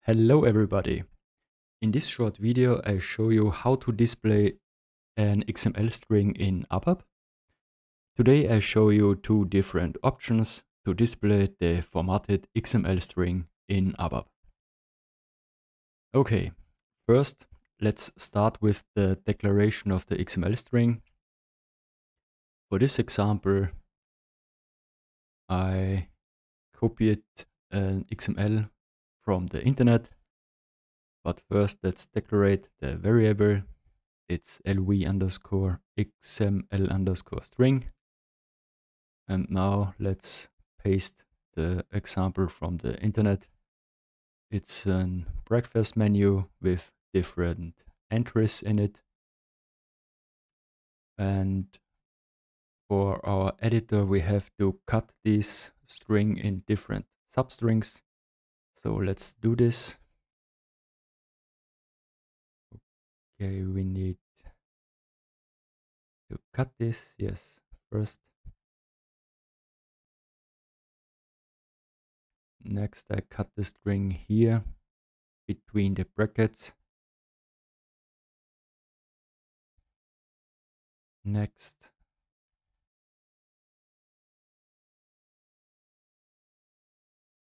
Hello everybody. In this short video I show you how to display an XML string in ABAP. Today I show you two different options to display the formatted XML string in ABAP. Okay, first let's start with the declaration of the XML string. For this example I copied an XML from the internet. But first let's declare the variable. It's lv underscore xml underscore string. And now let's paste the example from the internet. It's a breakfast menu with different entries in it. And for our editor we have to cut this string in different substrings. So let's do this. Okay, we need to cut this, yes, first. Next, I cut the string here between the brackets. Next.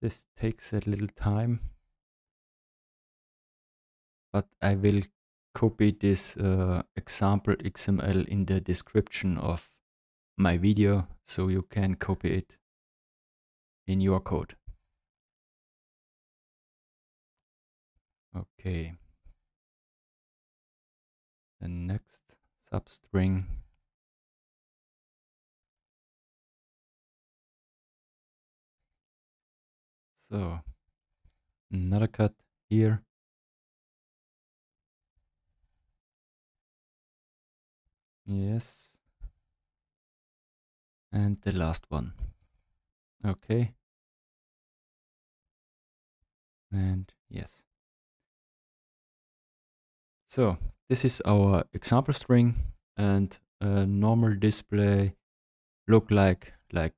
This takes a little time, but I will copy this example XML in the description of my video, so you can copy it in your code. Okay. The next substring. So another cut here. Yes. And the last one. Okay. And yes. So this is our example string, and a normal display look like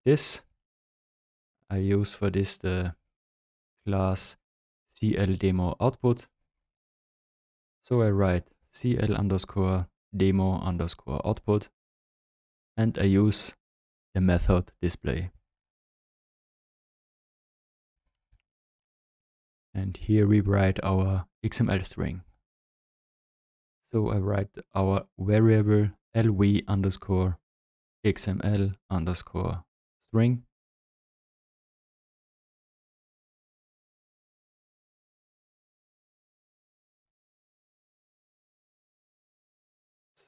this. I use for this the class CLDemoOutput. So I write CL underscore demo underscore output, and I use the method display. And here we write our XML string. So I write our variable lv underscore xml underscore string.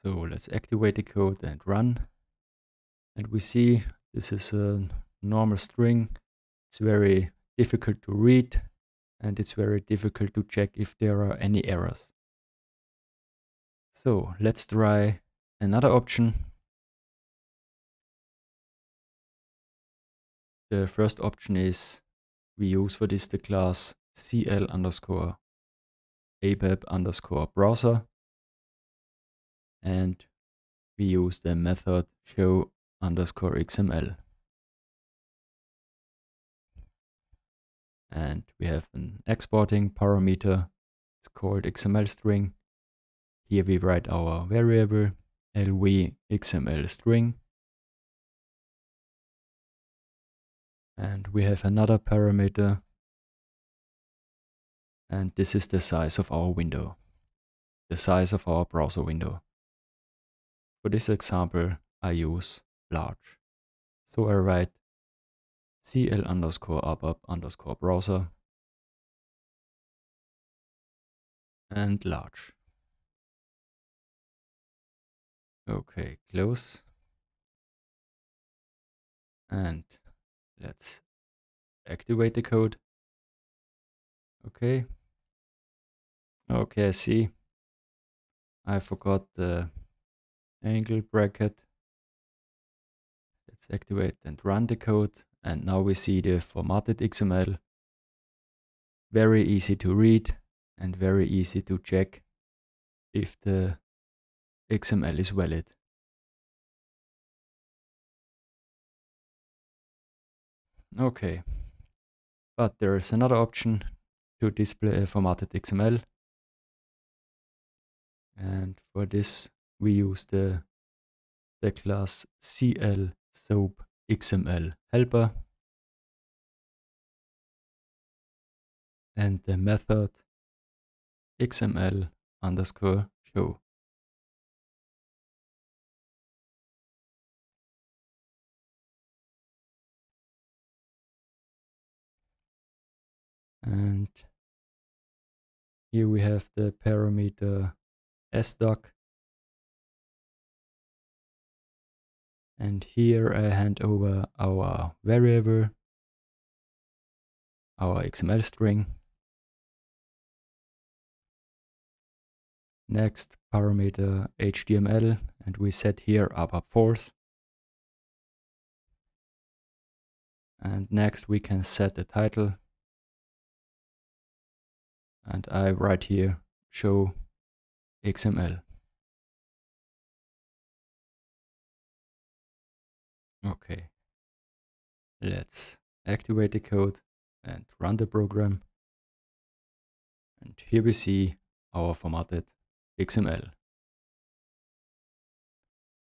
So let's activate the code and run. And we see this is a normal string. It's very difficult to read, and it's very difficult to check if there are any errors. So let's try another option. The first option is we use for this the class cl underscore abap underscore browser, and we use the method show underscore xml. And we have an exporting parameter. It's called XML string. Here we write our variable lv xml string. And we have another parameter. And this is the size of our window, the size of our browser window. For this example, I use large. So I write cl underscore abap underscore browser and large. Okay, close. And let's activate the code. Okay. Okay, I see. I forgot the angle bracket. Let's activate and run the code. And now we see the formatted XML. Very easy to read and very easy to check if the XML is valid. Okay. But there is another option. to display a formatted XML. And for this, we use the class CL SOAP XML helper and the method XML_show. And here we have the parameter sdoc. And here I hand over our variable, our XML string. Next, parameter HTML, and we set here ABAP force. And next we can set the title. And I write here show XML. Okay, let's activate the code and run the program. And here we see our formatted XML.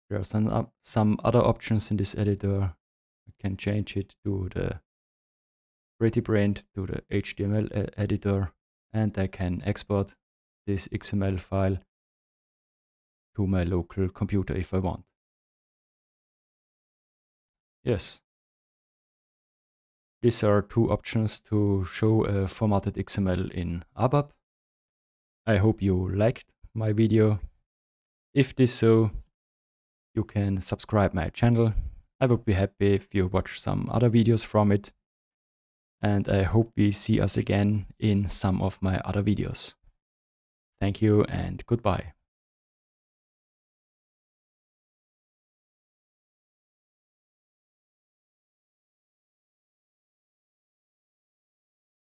There are some other options in this editor. I can change it to the PrettyPrint, to the HTML editor, and I can export this XML file to my local computer if I want. Yes. These are two options to show a formatted XML in ABAP. I hope you liked my video. If this so, you can subscribe my channel. I would be happy if you watch some other videos from it. And I hope we see us again in some of my other videos. Thank you and goodbye.